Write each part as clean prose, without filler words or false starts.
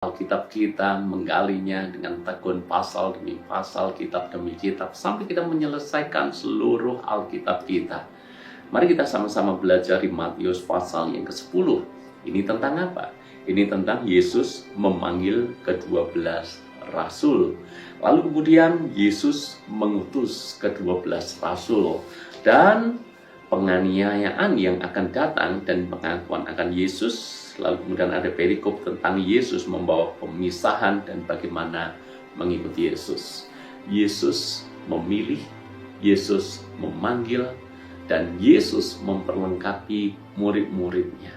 Alkitab kita, menggalinya dengan tekun pasal demi pasal, kitab demi kitab, sampai kita menyelesaikan seluruh Alkitab kita. Mari kita sama-sama belajar di Matius pasal yang ke-10. Ini tentang apa? Ini tentang Yesus memanggil ke-12 rasul. Lalu kemudian Yesus mengutus ke-12 rasul. Dan penganiayaan yang akan datang dan pengakuan akan Yesus. Lalu kemudian ada perikop tentang Yesus membawa pemisahan dan bagaimana mengikuti Yesus. Yesus memilih, Yesus memanggil, dan Yesus memperlengkapi murid-muridnya.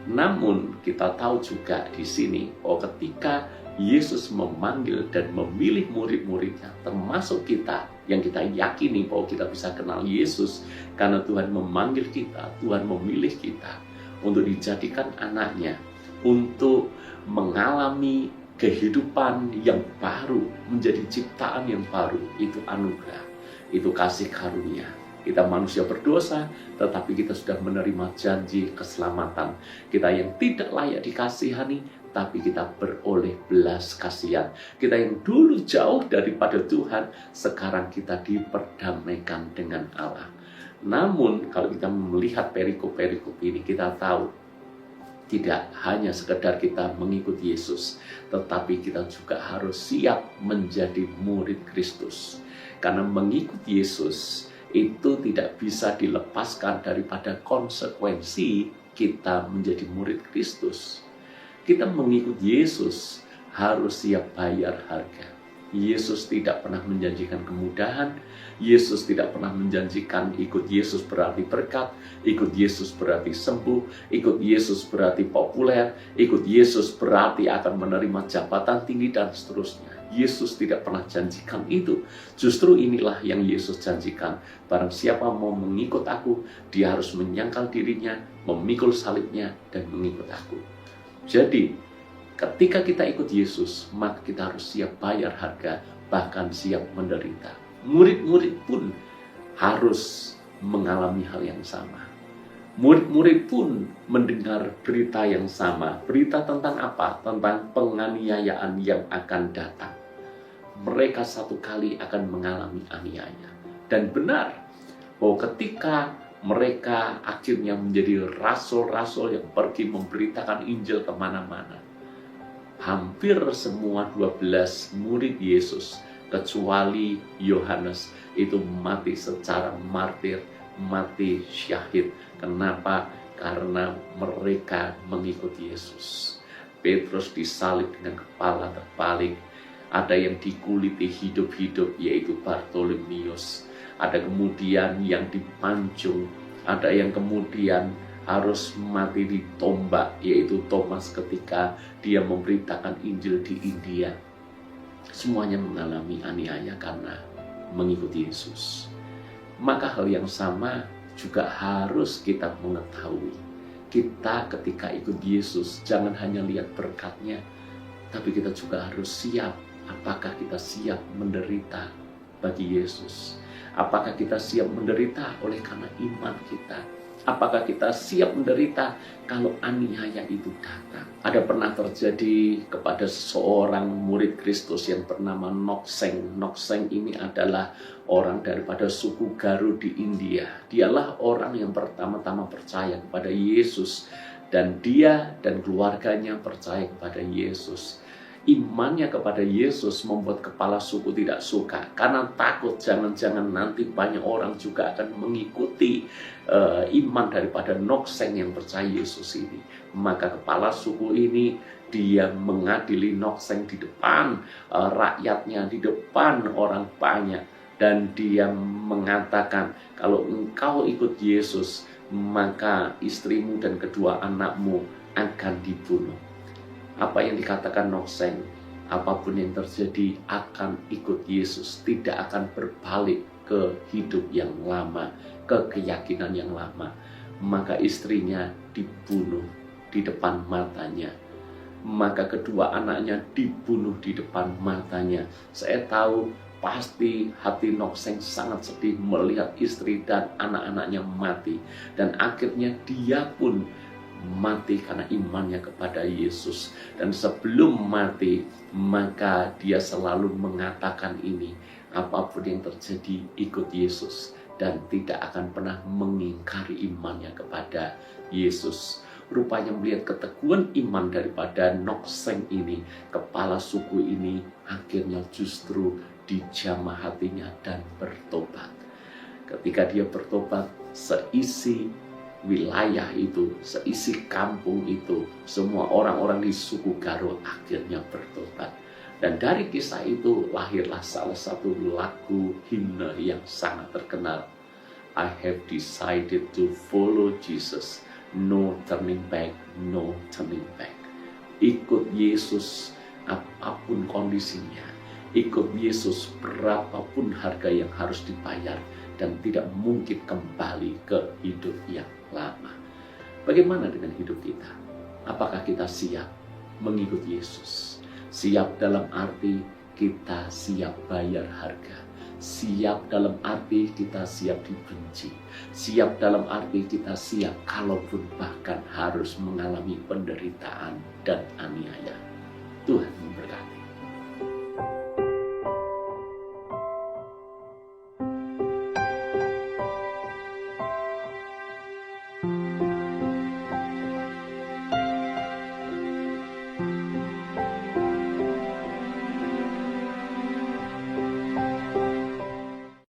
Namun kita tahu juga di sini bahwa ketika Yesus memanggil dan memilih murid-muridnya, termasuk kita, yang kita yakini bahwa kita bisa kenal Yesus karena Tuhan memanggil kita, Tuhan memilih kita untuk dijadikan anaknya, untuk mengalami kehidupan yang baru, menjadi ciptaan yang baru. Itu anugerah, itu kasih karunia. Kita manusia berdosa, tetapi kita sudah menerima janji keselamatan. Kita yang tidak layak dikasihani, tapi kita beroleh belas kasihan. Kita yang dulu jauh daripada Tuhan, sekarang kita diperdamaikan dengan Allah. Namun kalau kita melihat perikop-perikop ini, kita tahu tidak hanya sekedar kita mengikuti Yesus, tetapi kita juga harus siap menjadi murid Kristus. Karena mengikuti Yesus itu tidak bisa dilepaskan daripada konsekuensi kita menjadi murid Kristus. Kita mengikuti Yesus harus siap bayar harga. Yesus tidak pernah menjanjikan kemudahan. Yesus tidak pernah menjanjikan ikut Yesus berarti berkat, ikut Yesus berarti sembuh, ikut Yesus berarti populer, ikut Yesus berarti akan menerima jabatan tinggi dan seterusnya. Yesus tidak pernah janjikan itu. Justru inilah yang Yesus janjikan. Barang siapa mau mengikut aku, dia harus menyangkal dirinya, memikul salibnya, dan mengikut aku. Jadi, ketika kita ikut Yesus, maka kita harus siap bayar harga, bahkan siap menderita. Murid-murid pun harus mengalami hal yang sama. Murid-murid pun mendengar berita yang sama. Berita tentang apa? Tentang penganiayaan yang akan datang. Mereka satu kali akan mengalami aniaya. Dan benar bahwa ketika mereka akhirnya menjadi rasul-rasul yang pergi memberitakan Injil kemana-mana, hampir semua 12 murid Yesus, kecuali Yohanes, itu mati secara martir, mati syahid. Kenapa? Karena mereka mengikuti Yesus. Petrus disalib dengan kepala terbalik. Ada yang dikuliti hidup-hidup, yaitu Bartolomeus. Ada kemudian yang dipancung. Ada yang kemudian harus mati ditombak, yaitu Thomas ketika dia memberitakan Injil di India. Semuanya mengalami aniaya karena mengikuti Yesus. Maka hal yang sama juga harus kita mengetahui. Kita ketika ikut Yesus, jangan hanya lihat berkatnya, tapi kita juga harus siap. Apakah kita siap menderita bagi Yesus? Apakah kita siap menderita oleh karena iman kita? Apakah kita siap menderita kalau aniaya itu datang? Ada pernah terjadi kepada seseorang murid Kristus yang bernama Nokseng. Nokseng ini adalah orang daripada suku Garut di India. Dialah orang yang pertama-tama percaya kepada Yesus. Dan dia dan keluarganya percaya kepada Yesus. Imannya kepada Yesus membuat kepala suku tidak suka, karena takut jangan-jangan nanti banyak orang juga akan mengikuti iman daripada Nokseng yang percaya Yesus ini. Maka kepala suku ini dia mengadili Nokseng di depan rakyatnya, di depan orang banyak, dan dia mengatakan, kalau engkau ikut Yesus, maka istrimu dan kedua anakmu akan dibunuh. Apa yang dikatakan Nokseng, apapun yang terjadi akan ikut Yesus, tidak akan berbalik ke hidup yang lama, ke keyakinan yang lama. Maka istrinya dibunuh di depan matanya. Maka kedua anaknya dibunuh di depan matanya. Saya tahu pasti hati Nokseng sangat sedih melihat istri dan anak-anaknya mati. Dan akhirnya dia pun mati karena imannya kepada Yesus. Dan sebelum mati, maka dia selalu mengatakan ini, apapun yang terjadi ikut Yesus, dan tidak akan pernah mengingkari imannya kepada Yesus. Rupanya melihat keteguhan iman daripada Nokseng ini, kepala suku ini, akhirnya justru dijamah hatinya dan bertobat. Ketika dia bertobat, seisi wilayah itu, seisi kampung itu, semua orang-orang di suku Garut akhirnya bertobat. Dan dari kisah itu lahirlah salah satu lagu himne yang sangat terkenal. I have decided to follow Jesus. No turning back, no turning back. Ikut Yesus apapun kondisinya. Ikut Yesus berapapun harga yang harus dibayar. Dan tidak mungkin kembali ke hidup yang lama. Bagaimana dengan hidup kita? Apakah kita siap mengikut Yesus? Siap dalam arti kita siap bayar harga. Siap dalam arti kita siap dibenci. Siap dalam arti kita siap kalaupun bahkan harus mengalami penderitaan dan aniaya. Tuhan memberkati.